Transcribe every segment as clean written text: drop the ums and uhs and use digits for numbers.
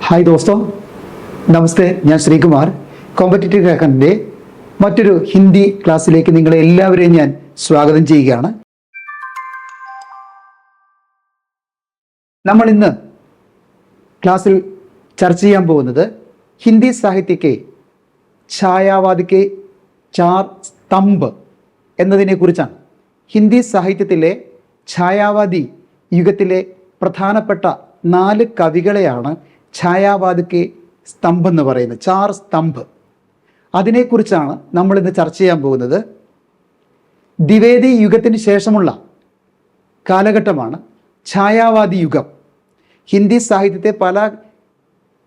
Hi ദോസ്തോ, നമസ്തേ. ഞാൻ Sreekumar. Competitive ഹാക്കറിൻ്റെ മറ്റൊരു ഹിന്ദി ക്ലാസ്സിലേക്ക് നിങ്ങളെ എല്ലാവരെയും ഞാൻ സ്വാഗതം ചെയ്യുകയാണ്. നമ്മൾ ഇന്ന് ക്ലാസ്സിൽ ചർച്ച ചെയ്യാൻ പോകുന്നത് ഹിന്ദി സാഹിത്യക്കെ ഛായാവാദിക്കെ ചാർ സ്തംഭ് എന്നതിനെക്കുറിച്ചാണ്. ഹിന്ദി സാഹിത്യത്തിലെ ഛായാവാദി യുഗത്തിലെ പ്രധാനപ്പെട്ട 4 കവികളെയാണ് ഛായാവാദിക്കെ സ്തംഭ് എന്ന് പറയുന്നത്, ചാർ സ്തംഭ്. അതിനെക്കുറിച്ചാണ് നമ്മൾ ഇന്ന് ചർച്ച ചെയ്യാൻ പോകുന്നത്. ദ്വിവേദി യുഗത്തിന് ശേഷമുള്ള കാലഘട്ടമാണ് ഛായാവാദി യുഗം. ഹിന്ദി സാഹിത്യത്തെ പല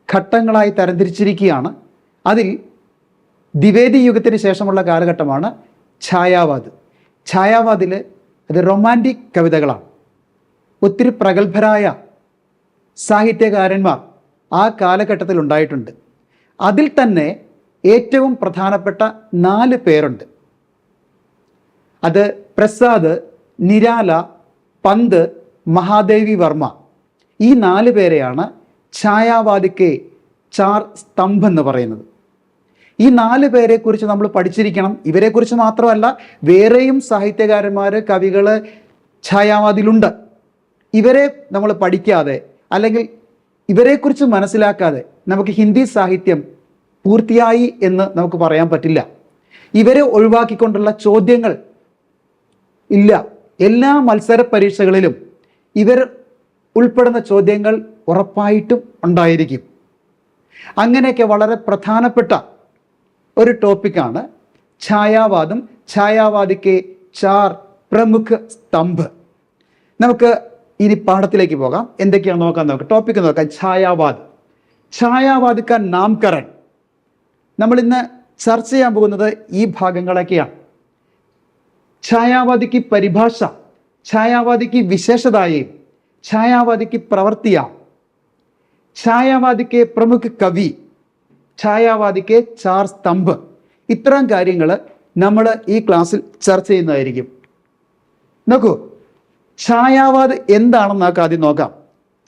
ഘട്ടങ്ങളായി തരംതിരിച്ചിരിക്കുകയാണ്. അതിൽ ദ്വിവേദി യുഗത്തിന് ശേഷമുള്ള കാലഘട്ടമാണ് ഛായാവാദ്. ഛായാവാദിൽ അത് റൊമാൻറ്റിക് കവിതകളാണ്. ഒത്തിരി പ്രഗത്ഭരായ സാഹിത്യകാരന്മാർ ആ കാലഘട്ടത്തിൽ ഉണ്ടായിട്ടുണ്ട്. അതിൽ തന്നെ ഏറ്റവും പ്രധാനപ്പെട്ട 4 പേരുണ്ട്. അത് പ്രസാദ്, നിരാല, പന്ത്, മഹാദേവി വർമ്മ. ഈ 4 പേരെയാണ് ഛായാവാദിക്കെ ചാർ സ്തംഭ് എന്ന് പറയുന്നത്. ഈ 4 പേരെക്കുറിച്ച് നമ്മൾ പഠിച്ചിരിക്കണം. ഇവരെക്കുറിച്ച് മാത്രമല്ല, വേറെയും സാഹിത്യകാരന്മാർ, കവികൾ ഛായാവാദിലുണ്ട്. ഇവരെ നമ്മൾ പഠിക്കാതെ അല്ലെങ്കിൽ ഇവരെക്കുറിച്ച് മനസ്സിലാക്കാതെ നമുക്ക് ഹിന്ദി സാഹിത്യം പൂർത്തിയായി എന്ന് നമുക്ക് പറയാൻ പറ്റില്ല. ഇവരെ ഒഴിവാക്കിക്കൊണ്ടുള്ള ചോദ്യങ്ങൾ ഇല്ല. എല്ലാ മത്സര പരീക്ഷകളിലും ഇവർ ഉൾപ്പെടുന്ന ചോദ്യങ്ങൾ ഉറപ്പായിട്ടും ഉണ്ടായിരിക്കും. അങ്ങനെയൊക്കെ വളരെ പ്രധാനപ്പെട്ട ഒരു ടോപ്പിക്കാണ് ഛായാവാദം, ഛായാവാദിക്കെ ചാർ പ്രമുഖ സ്തംഭ്. നമുക്ക് ഇനി പാഠത്തിലേക്ക് പോകാം. എന്തൊക്കെയാണ് നോക്കാം. ടോപ്പിക്ക് നോക്കാം. ഛായാവാദ്. ഛായാവാദ് കാ നാംകരൺ. നമ്മൾ ഇന്ന് ചർച്ച ചെയ്യാൻ പോകുന്നത് ഈ ഭാഗങ്ങളൊക്കെയാണ്. ഛായാവാദിക്ക് പരിഭാഷ, ഛായാവാദിക്ക് വിശേഷതായേം, ഛായാവാദിക്ക് പ്രവർത്തിയാം, ഛായാവാദിക്ക് പ്രമുഖ കവി, ഛായാവാദിക്ക് ചാർ സ്തംഭ്. ഇത്തരം കാര്യങ്ങൾ നമ്മൾ ഈ ക്ലാസ്സിൽ ചർച്ച ചെയ്യുന്നതായിരിക്കും. നോക്കൂ, ഛായാവാദ് എന്താണെന്ന് നമുക്ക് ആദ്യം നോക്കാം.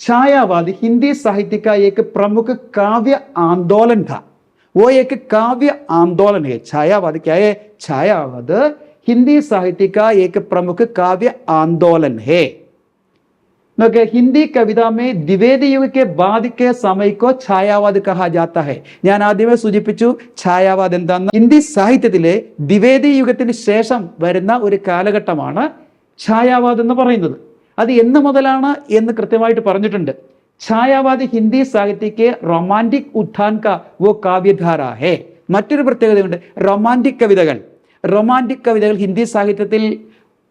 ഛായാവാദ് ഹിന്दी साहित्य का एक प्रमुख काव्य आंदोलन था. वो एक काव्य आंदोलन है. छायावाद क्या है? छायावाद हिंदी साहित्य का एक प्रमुख काव्य आंदोलन है. നോക്കെ, ഹിന്ദി കവിത में द्विवेदी युग के बाद के समय को छायावाद कहा जाता है. ഞാൻ ആദ്യമേ സൂചിപ്പിച്ചു ഛായാവാദ് എന്താണെന്ന്. ഹിന്ദി സാഹിത്യത്തിലെ ദ്വിവേദി യുഗത്തിന് ശേഷം വരുന്ന ഒരു കാലഘട്ടമാണ് ഛായാവാദ് എന്ന് പറയുന്നത്. അത് എന്ന് മുതലാണ് എന്ന് കൃത്യമായിട്ട് പറഞ്ഞിട്ടുണ്ട്. ഛായാവാദ് ഹിന്ദി സാഹിത്യക്ക് റൊമാൻറ്റിക് ഉത്ഥാൻ കാ വോ കാവ്യധാര ഹേ. മറ്റൊരു പ്രത്യേകതയുണ്ട്. റൊമാൻറ്റിക് കവിതകൾ ഹിന്ദി സാഹിത്യത്തിൽ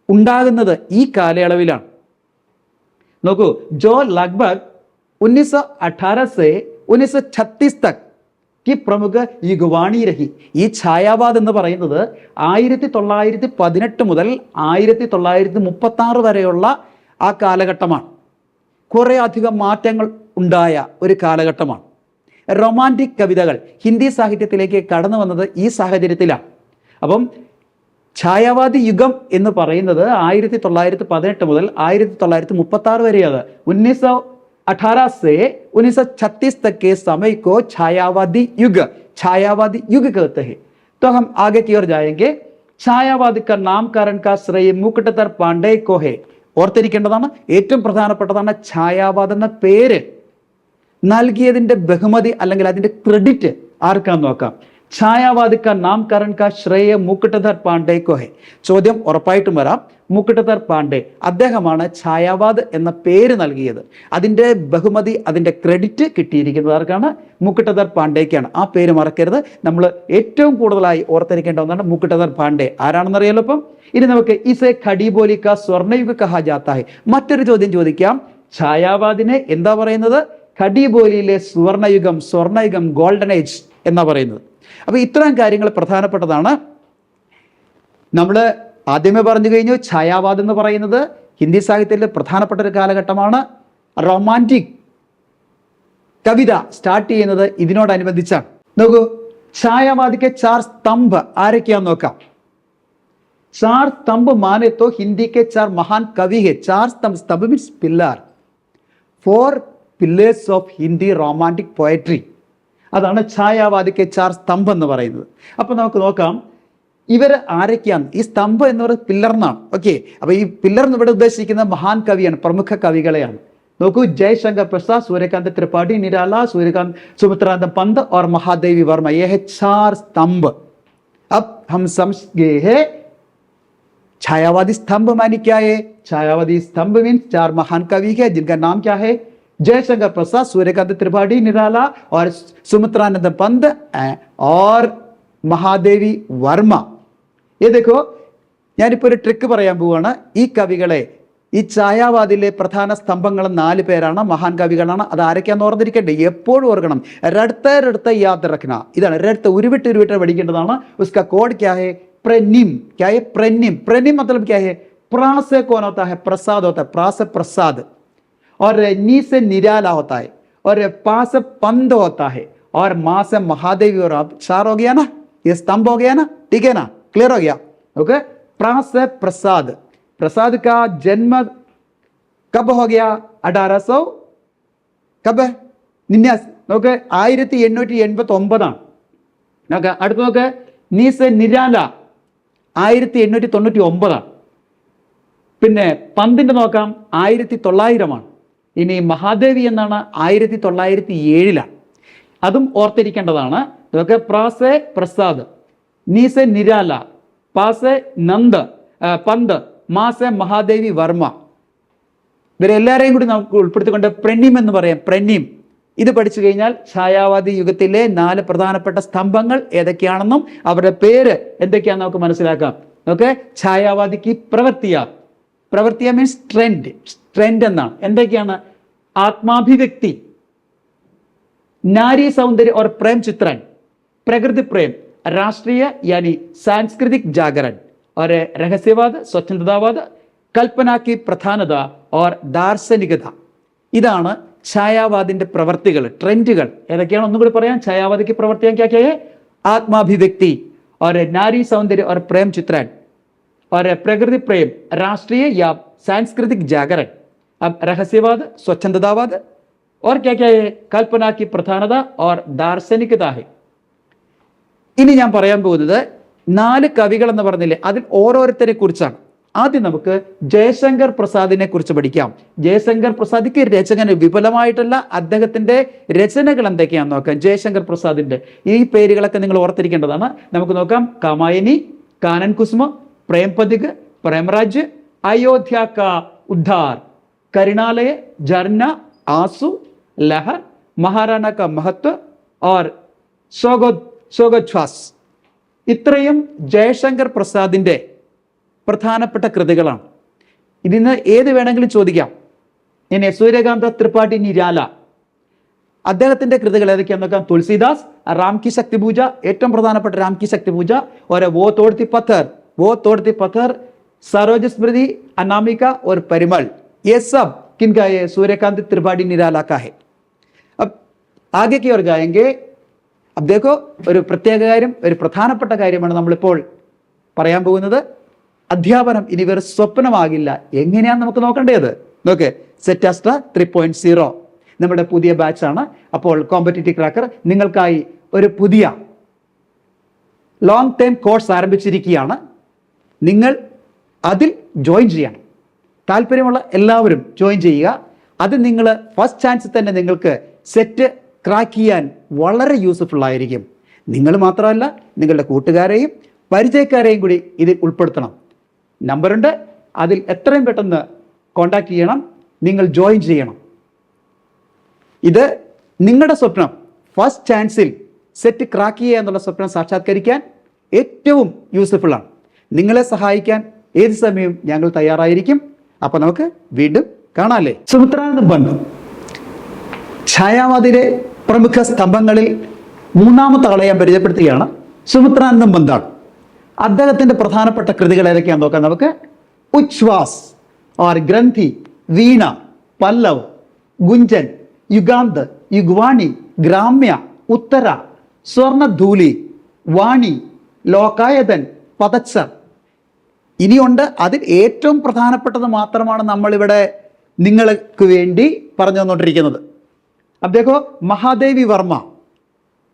ഉണ്ടാകുന്നത് ഈ കാലയളവിലാണ്. നോക്കൂ, ജോ ലഗ്ഭഗ് 1918 से 1936 तक की പ്രമുഖ യുഗവാണി രഹി. ഈ ഛായാവാദ് എന്ന് പറയുന്നത് 1918 മുതൽ 1936 വരെയുള്ള ആ കാലഘട്ടമാണ്. കുറേ അധികം മാറ്റങ്ങൾ ഉണ്ടായ ഒരു കാലഘട്ടമാണ്. റൊമാൻറ്റിക് കവിതകൾ ഹിന്ദി സാഹിത്യത്തിലേക്ക് കടന്നു വന്നത് ഈ സാഹചര്യത്തിലാണ്. അപ്പം ഛായാവാദി യുഗം എന്ന് പറയുന്നത് 1918 മുതൽ 1936 വരെയാണ്. 1918 से 1936 तक के समय को छायावादी युग कहते हैं. तो हम आगे की ओर जाएंगे. ഛായാവാദ് का नामकरण का श्रेय मुकुटधर पांडे को है. ഓർത്തിരിക്കേണ്ടതാണ്, ഏറ്റവും പ്രധാനപ്പെട്ടതാണ് ഛായാവാദ് എന്ന പേര് നൽകിയതിൻ്റെ ബഹുമതി അല്ലെങ്കിൽ അതിൻ്റെ ക്രെഡിറ്റ് ആർക്കാന്ന് നോക്കാം. ഛായാവാദ് കാ നാംകരൺ കാ ശ്രേയ മുകുട്ടധർ പാണ്ഡെ കോ ഹെ. ചോദ്യം ഉറപ്പായിട്ടും വരാം. മുകുട്ടധർ പാണ്ഡെ, അദ്ദേഹമാണ് ഛായാവാദ് എന്ന പേര് നൽകിയത്. അതിൻ്റെ ബഹുമതി, അതിൻ്റെ ക്രെഡിറ്റ് കിട്ടിയിരിക്കുന്നത് ആർക്കാണ്? മുകുട്ടധർ പാണ്ഡേക്കാണ്. ആ പേര് മറക്കരുത്. നമ്മൾ ഏറ്റവും കൂടുതലായി ഓർത്തിരിക്കേണ്ട ഒന്നാണ് മുകുട്ടധർ പാണ്ഡെ. ആരാണെന്നറിയാലോ. അപ്പം ഇനി നമുക്ക് ഇസെ ഖഡീബോലി കാ സ്വർണ്ണയുഗ് കഹാ ജാത്താ ഹെ. മറ്റൊരു ചോദ്യം ചോദിക്കാം. ഛായാവാദിനെ എന്താ പറയുന്നത്? ഖഡീബോലിയിലെ സ്വർണ്ണയുഗം, ഗോൾഡൻ ഏജ് എന്നാ പറയുന്നത്. അപ്പോൾ ഇത്തരം കാര്യങ്ങൾ പ്രധാനപ്പെട്ടതാണ്. നമ്മൾ ആദ്യമേ പറഞ്ഞു കഴിഞ്ഞു, ഛായാവാദ് എന്ന് പറയുന്നത് ഹിന്ദി സാഹിത്യത്തിലെ പ്രധാനപ്പെട്ട ഒരു കാലഘട്ടമാണ്. റൊമാൻറ്റിക് കവിത സ്റ്റാർട്ട് ചെയ്യുന്നത് ഇതിനോടനുബന്ധിച്ചാണ്. നോക്കൂ, ഛായാവാദിക്ക് ചാർ സ്തംഭ് ആരൊക്കെയാന്ന് നോക്കാം. चार स्तंभ माने तो हिंदी के 4 महान कवि है. चार स्तंभ means pillar. 4 pillars of Hindi romantic poetry. അതാണ് ഛായാവാദിക്ക് ചാർ സ്തംഭ് എന്ന് പറയുന്നത്. അപ്പോൾ നമുക്ക് നോക്കാം ഇവർ ആരൊക്കെയാണ്. ഈ സ്തംഭം എന്ന് പറയുന്നത് പില്ലർ എന്നാണ്. ഓക്കെ, അപ്പോൾ ഈ പില്ലർ എന്ന് ഇവിടെ ഉദ്ദേശിക്കുന്ന മഹാൻ കവിയാണ്, പ്രമുഖ കവികളെയാണ്. നോക്കൂ, ജയശങ്കർ പ്രസാദ്, सूर्यकांत त्रिपाठी निराला, सूर्यकांत सुमित्रानंद पंत और महादेवी वर्मा, ये है 4 स्तंभ. अब हम समझ गए हैं छायावादी स्तंभ मानी क्या है. छायावादी स्तंभ मीन्स 4 महान कवि है जिनका नाम क्या है, जयशंकर प्रसाद, सूर्यकांत त्रिपाठी निराला और सुमित्रानंद पंत और महादेवी वर्मा. ये देखो, ഞാനിപ്പോൾ ഒരു ട്രിക്ക് പറയാൻ പോവുകയാണ്. ഈ കവികളെ, ഈ ഛായാവാദിയിലെ പ്രധാന സ്തംഭങ്ങൾ 4 പേരാണ്, മഹാൻ കവികളാണ്. അത് ആരൊക്കെയാണെന്ന് ഓർത്തിരിക്കട്ടെ, എപ്പോഴും ഓർക്കണം. രടുത്ത യാദ് റഖ്ന. ഇതാണ് രടുത്ത, ഉരുവിട്ട് പഠിക്കേണ്ടതാണ്. ഉസ്കാ കോഡ് ക്യാ ഹെ, प्रेनिम. क्या है प्रेनिम? प्रेनिम मतलब क्या है, प्रा से कौन होता है, प्रसाद होता है, प्रा से प्रसाद, और नी से निराला होता है, और पा से पंद होता है, और माँ से महादेवी. और अब 4 हो गया ना, ये स्तंभ हो गया ना, ठीक है ना, क्लियर हो गया. ओके, प्रा से प्रसाद. प्रसाद का जन्म कब हो गया, 1800 कब है, 1889 ആണ്. അടുത്ത് നോക്ക്, നീസ് നിരാല 1899 ആണ്. പിന്നെ പന്തിൻ്റെ നോക്കാം, 1900 ആണ്. ഇനി മഹാദേവി എന്നാണ് 1907 അതും ഓർത്തിരിക്കേണ്ടതാണ്. ഇതൊക്കെ പ്രാസെ പ്രസാദ്, നീസെ നിരാല, പാസെ നന്ദ് പന്ത്, മാസെ മഹാദേവി വർമ്മ. ഇവരെല്ലാവരെയും കൂടി നമുക്ക് ഉൾപ്പെടുത്തിക്കൊണ്ട് പ്രെന്നിം എന്ന് പറയാം. പ്രെന്നിം ഇത് പഠിച്ചു കഴിഞ്ഞാൽ ഛായാവാദി യുഗത്തിലെ 4 പ്രധാനപ്പെട്ട സ്തംഭങ്ങൾ ഏതൊക്കെയാണെന്നും അവരുടെ പേര് എന്തൊക്കെയാണെന്ന് നമുക്ക് മനസ്സിലാക്കാം. ഓക്കെ, ഛായാവാദിക്ക് പ്രവൃത്തിയ മീൻസ് ട്രെൻഡ് എന്നാണ്. എന്തൊക്കെയാണ്, ആത്മാഭിവ്യക്തി, नारी सौंदर्य और प्रेम चित्रण, प्रकृति प्रेम, राष्ट्रीय यानी सांस्कृतिक जागरण, और रहस्यवाद, स्वच्छंदतावाद, कल्पना की प्रधानता और दार्शनिकത. ഇതാണ് ഛായാവാദിന്റെ പ്രവർത്തികൾ, ട്രെൻഡുകൾ. ഏതൊക്കെയാണ് ഒന്നും കൂടി പറയാം. ഛായാവാദിക്ക് പ്രവർത്തിയാൻ क्या क्या है, आत्माभिव्यक्ति, और नारी सौंदर्य और प्रेम चित्रण, और प्रकृति प्रेम, राष्ट्रीय या सांस्कृतिक जागरण, अब रहस्यवाद, स्वच्छंदतावाद, और क्या क्या है, कल्पना की प्रधानता और दार्शनिकता है. ഇനി ഞാൻ പറയാൻ പോകുന്നത് 4 കവികൾ എന്ന് പറഞ്ഞില്ലേ, അതിൽ ഓരോരുത്തരെ കുറിച്ചാണ്. ആദ്യം നമുക്ക് ജയശങ്കർ പ്രസാദിനെ കുറിച്ച് പഠിക്കാം. ജയശങ്കർ പ്രസാദിക്ക് രചന വിപുലമായിട്ടുള്ള അദ്ദേഹത്തിന്റെ രചനകൾ എന്തൊക്കെയാണെന്ന് നോക്കാം. ജയശങ്കർ പ്രസാദിന്റെ ഈ പേരുകളൊക്കെ നിങ്ങൾ ഓർത്തിരിക്കേണ്ടതാണ്. നമുക്ക് നോക്കാം. കാമായനി, കാനൻ കുസുമ, പ്രേംപതിക്, പ്രേമരാജ്, അയോധ്യ കാ ഉദ്ധാർ, കരുണാലയ, ജർന, ആസു, ലഹർ, മഹാരാണ കാ മഹത്വ, और സ്വഗോച്ഛ്വാസ്. ഇത്രയും ജയശങ്കർ പ്രസാദിന്റെ പ്രധാനപ്പെട്ട കൃതികളാണ്. ഇതിന്ന് ഏത് വേണമെങ്കിലും ചോദിക്കാം. ഇനി സൂര്യകാന്ത ത്രിപാഠി നിരാല, അദ്ദേഹത്തിന്റെ കൃതികൾ ഏതൊക്കെയാണെന്ന് നോക്കാം. തുളസിദാസ്, राम की शक्ति पूजा, ഏറ്റവും പ്രധാനപ്പെട്ട राम की शक्ति पूजा, और वो तोड़ती पत्थर, सरोज स्मृति, अनामिका और परिमल. ये सब किनका है, सूर्यकांत त्रिपाठी निराला का है. अब आगे की ओर जाएंगे. अब देखो, ഒരു പ്രത്യേക കാര്യം, ഒരു പ്രധാനപ്പെട്ട കാര്യമാണ് നമ്മളിപ്പോൾ പറയാൻ പോകുന്നത്. അധ്യാപനം ഇനി വേറെ സ്വപ്നമാകില്ല. എങ്ങനെയാണ് നമുക്ക് നോക്കേണ്ടത്? നോക്ക്, സെറ്റാസ്ട്ര 3.0 നമ്മുടെ പുതിയ ബാച്ചാണ്. അപ്പോൾ കോമ്പറ്റീറ്റീവ് ക്രാക്കർ നിങ്ങൾക്കായി ഒരു പുതിയ ലോങ് ടൈം കോഴ്സ് ആരംഭിച്ചിരിക്കുകയാണ്. നിങ്ങൾ അതിൽ ജോയിൻ ചെയ്യണം. താല്പര്യമുള്ള എല്ലാവരും ജോയിൻ ചെയ്യുക. അത് നിങ്ങൾ ഫസ്റ്റ് ചാൻസ് തന്നെ നിങ്ങൾക്ക് സെറ്റ് ക്രാക്ക് ചെയ്യാൻ വളരെ യൂസ്ഫുൾ ആയിരിക്കും. നിങ്ങൾ മാത്രമല്ല, നിങ്ങളുടെ കൂട്ടുകാരെയും പരിചയക്കാരെയും കൂടി ഇതിൽ ഉൾപ്പെടുത്തണം. നമ്പറുണ്ട്, അതിൽ എത്രയും പെട്ടെന്ന് കോണ്ടാക്ട് ചെയ്യണം. നിങ്ങൾ ജോയിൻ ചെയ്യണം. ഇത് നിങ്ങളുടെ സ്വപ്നം ഫസ്റ്റ് ചാൻസിൽ സെറ്റ് ക്രാക്ക് ചെയ്യുക എന്നുള്ള സ്വപ്നം സാക്ഷാത്കരിക്കാൻ ഏറ്റവും യൂസ്ഫുൾ ആണ്. നിങ്ങളെ സഹായിക്കാൻ ഏത് സമയവും ഞങ്ങൾ തയ്യാറായിരിക്കും. അപ്പൊ നമുക്ക് വീണ്ടും കാണാല്ലേ. സുമിത്രാനന്ദ പന്ത് ഛായാവാദിയിലെ പ്രമുഖ സ്തംഭങ്ങളിൽ 3ാമത്തെ ആളെ ഞാൻ പരിചയപ്പെടുത്തുകയാണ്. സുമിത്രാനന്ദ പന്താണ്. അദ്ദേഹത്തിന്റെ പ്രധാനപ്പെട്ട കൃതികൾ ഏതൊക്കെയാണെന്ന് നോക്കാം നമുക്ക്. ഉച്ഛ്വാസ്, और ग्रंथि, वीणा, पल्लव, गुंजन, युगांत, युगवाणी, ग्राम्य, उत्तर, स्वर्णधूलि, वाणी, ലോകായതൻ, പതച്ചർ. ഇനിയുണ്ട്. അതിൽ ഏറ്റവും പ്രധാനപ്പെട്ടത് മാത്രമാണ് നമ്മളിവിടെ നിങ്ങൾക്ക് വേണ്ടി പറഞ്ഞു തന്നുകൊണ്ടിരിക്കുന്നത്. अब देखो महादेवी वर्मा,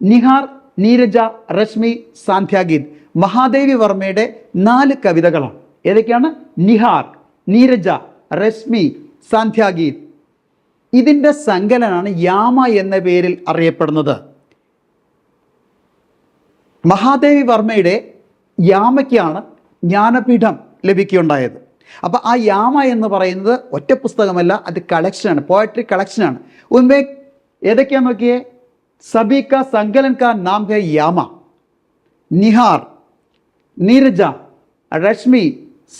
നിഹാർ, നീരജ, രശ്മി, സാന്ധ്യാഗീത്. മഹാദേവി വർമ്മയുടെ 4 കവിതകളാണ്. ഏതൊക്കെയാണ്? നിഹാർ, നീരജ, രശ്മി, സാന്ധ്യാഗീത്. ഇതിൻ്റെ സങ്കലനാണ് യാമ എന്ന പേരിൽ അറിയപ്പെടുന്നത്. മഹാദേവി വർമ്മയുടെ യാമയ്ക്കാണ് ജ്ഞാനപീഠം ലഭിക്കുകയുണ്ടായത്. അപ്പം ആ യാമ എന്ന് പറയുന്നത് ഒറ്റ പുസ്തകമല്ല, അത് കളക്ഷനാണ്, പോയട്രി കളക്ഷനാണ്. ഉൻമേ ഏതൊക്കെയാന്ന് നോക്കിയേ. സബി കാ സങ്കലൻ കാ നാം ഹെ യാമ, നിഹാർ, നീരജ, രശ്മി,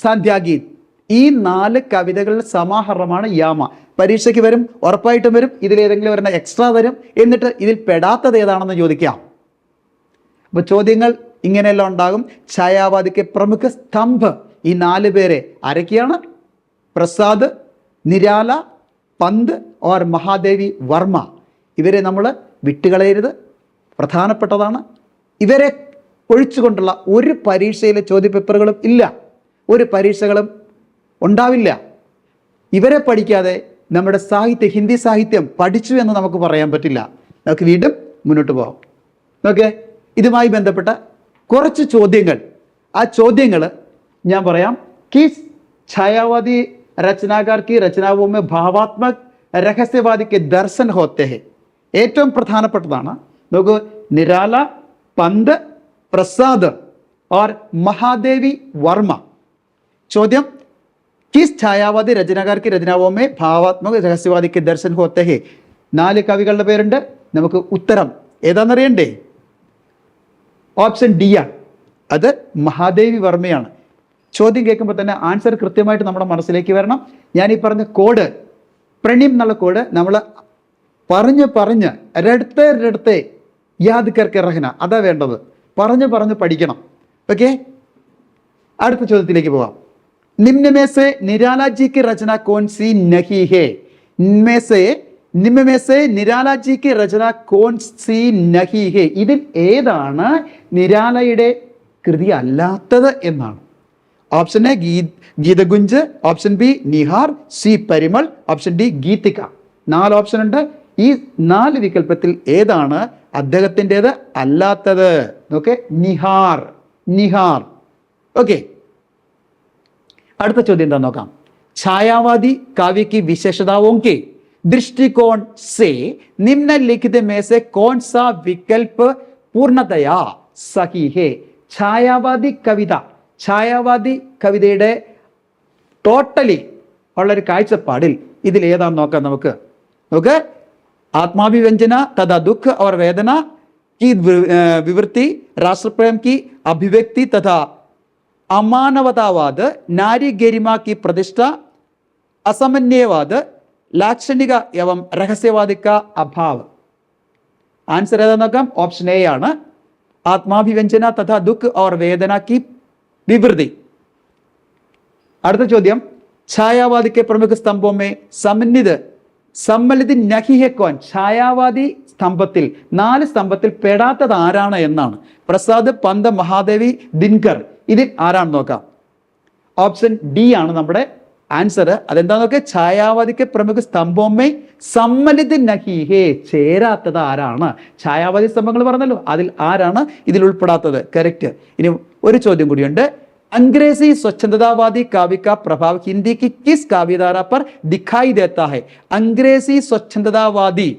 സാന്ധ്യാഗീത്. ഈ 4 കവിതകളുടെ സമാഹാരമാണ് യാമ. പരീക്ഷയ്ക്ക് വരും, ഉറപ്പായിട്ടും വരും. ഇതിലേതെങ്കിലും ഒരെണ്ണം എക്സ്ട്രാ വരും. എന്നിട്ട് ഇതിൽ പെടാത്തത് ഏതാണെന്ന് ചോദിക്കാം. അപ്പോൾ ചോദ്യങ്ങൾ ഇങ്ങനെയെല്ലാം ഉണ്ടാകും. ഛായാവാദിക്ക് പ്രമുഖ സ്തംഭ്, ഈ 4 പേരെ ആരൊക്കെയാണ്? പ്രസാദ്, നിരാല, പന്ത് ഓർ മഹാദേവി വർമ്മ. ഇവരെ നമ്മൾ വിട്ടുകളയരുത്, പ്രധാനപ്പെട്ടതാണ്. ഇവരെ ഒഴിച്ചുകൊണ്ടുള്ള ഒരു പരീക്ഷയിലെ ചോദ്യപേപ്പറുകളും ഇല്ല, ഒരു പരീക്ഷകളും ഉണ്ടാവില്ല. ഇവരെ പഠിക്കാതെ നമ്മുടെ സാഹിത്യം, ഹിന്ദി സാഹിത്യം പഠിച്ചു എന്ന് നമുക്ക് പറയാൻ പറ്റില്ല. നമുക്ക് വീണ്ടും മുന്നോട്ട് പോകാം. ഓക്കെ, ഇതുമായി ബന്ധപ്പെട്ട കുറച്ച് ചോദ്യങ്ങൾ, ആ ചോദ്യങ്ങൾ ഞാൻ പറയാം. കിസ് ഛായാവാദി രചനാകാർ की रचनाओं में भावात्मक रहस्यवादी के दर्शन होते हैं. ഏറ്റവും പ്രധാനപ്പെട്ടതാണ്. നോക്കൂ, നിരാല, പന്ത്, പ്രസാദ് और മഹാദേവി വർമ്മ. ചോദ്യം, किस ഛായാവാദി രചനാകാർ की रचनाओं में भावात्मक रहस्यवादी के दर्शन होते हैं. 4 കവികളുടെ പേരുണ്ട്. നമുക്ക് ഉത്തരം ഏതാണെന്നറിയണ്ടേ? ഓപ്ഷൻ ഡി ആണ്, അത് മഹാദേവി വർമ്മയാണ്. ചോദ്യം കേൾക്കുമ്പോൾ തന്നെ ആൻസർ കൃത്യമായിട്ട് നമ്മുടെ മനസ്സിലേക്ക് വരണം. ഞാൻ ഈ പറഞ്ഞ കോഡ്, പ്രണിം എന്നുള്ള കോഡ് നമ്മൾ പറഞ്ഞ് രടുത്തെ യാദ് കർക്കെ റഹ്ന, അതാ വേണ്ടത്. പറഞ്ഞ് പഠിക്കണം. ഓക്കെ, അടുത്ത ചോദ്യത്തിലേക്ക് പോവാം. निम्न में से निराला जी की रचना कौन सी नहीं है? निम्न में से निराला जी की रचना कौन सी नहीं है? ഇതിൽ ഏതാണ് നിരാലയുടെ കൃതി അല്ലാത്തത് എന്നാണ്. Option A Geetagunj, option B Nihar, C Parimal, option D Geetika. 4 option ഉണ്ട്. ഈ 4 വികല്പത്തിൽ ഏതാണ് അദ്ദേഹത്തിൻ്റെത് അല്ലാത്തത്? നോക്കെ, നിഹാർ. ഓക്കെ, അടുത്ത ചോദ്യം എന്താ നോക്കാം. ഛായാവാദി काव्य की विशेषताओं के दृष्टिकोण से निम्नलिखित में से कौन सा विकल्प पूर्णतया सही है? ഛായാവാദി കവിതയുടെ ടോട്ടലി ഉള്ളൊരു കാഴ്ചപ്പാടിൽ ഇതിൽ ഏതാണെന്ന് നോക്കാം. നമുക്ക് ആത്മാഭിവ്യഞ്ജന तथा दुख और वेदना की विवृत्ति, राष्ट्रप्रेम की अभिव्यक्ति तथा अमानवतावाद, नारी गरिमा की प्रतिष्ठा, असमन्वयवाद, लाक्षणिक एवं रहस्यवाद का अभाव. आंसर ഏതാ നോക്കാം. ഓപ്ഷൻ എ ആണ്, ആത്മാഭിവ്യഞ്ജന തഥാ ദുഃഖ് और वेदना की विवृत्ति. അടുത്ത ചോദ്യം, ഛായാവാദി के प्रमुख स्तंभों में सम्मिलित नहीं है कौन? ഛായാവാദി സ്തംഭത്തിൽ 4 സ്തംഭത്തിൽ പെടാത്തത് ആരാണ് എന്നാണ്. പ്രസാദ്, പന്ത്, മഹാദേവി, ദിൻകർ. ഇതിൽ ആരാണ് നോക്കാം. ഓപ്ഷൻ ഡി ആണ് നമ്മുടെ ആൻസർ. അതെന്താ നോക്കുക, ഛായാവാദിക്ക് പ്രമുഖ സ്തംഭമേ സമ്മലിത് നഹീഹേ, ചേരാത്തത് ആരാണ്? ഛായാവാദി സ്തംഭങ്ങൾ പറഞ്ഞല്ലോ, അതിൽ ആരാണ് ഇതിൽ ഉൾപ്പെടാത്തത്? കറക്റ്റ്. ഇനി ഒരു ചോദ്യം കൂടിയുണ്ട്. अंग्रेजी स्वच्छंदतावादी काव्य का प्रभाव हिंदी की किस काव्यधारा पर दिखाई देता है? अंग्रेजी स्वच्छंदतावादी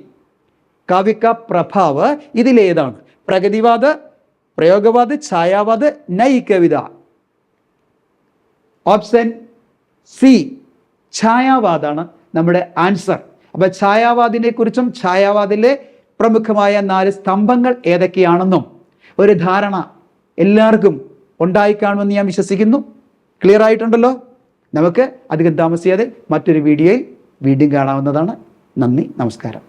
काव्य का प्रभाव ഇതിൽ ഏതാണ്? പ്രഗതിവാദ, പ്രയോഗവാദ, ഛായാവാദ, നൈ കവിത. ഓപ്ഷൻ സി ഛായാവാദാണ് നമ്മുടെ ആൻസർ. അപ്പൊ ഛായാവാദിനെ കുറിച്ചും ഛായാവാദിലെ പ്രമുഖമായ 4 സ്തംഭങ്ങൾ ഏതൊക്കെയാണെന്നും ഒരു ധാരണ എല്ലാവർക്കും ഉണ്ടായിക്കാണുമെന്ന് ഞാൻ വിശ്വസിക്കുന്നു. ക്ലിയർ ആയിട്ടുണ്ടല്ലോ? നമുക്ക് അധികം താമസിയാതെ മറ്റൊരു വീഡിയോയിൽ വീണ്ടും കാണാവുന്നതാണ്. നന്ദി, നമസ്കാരം.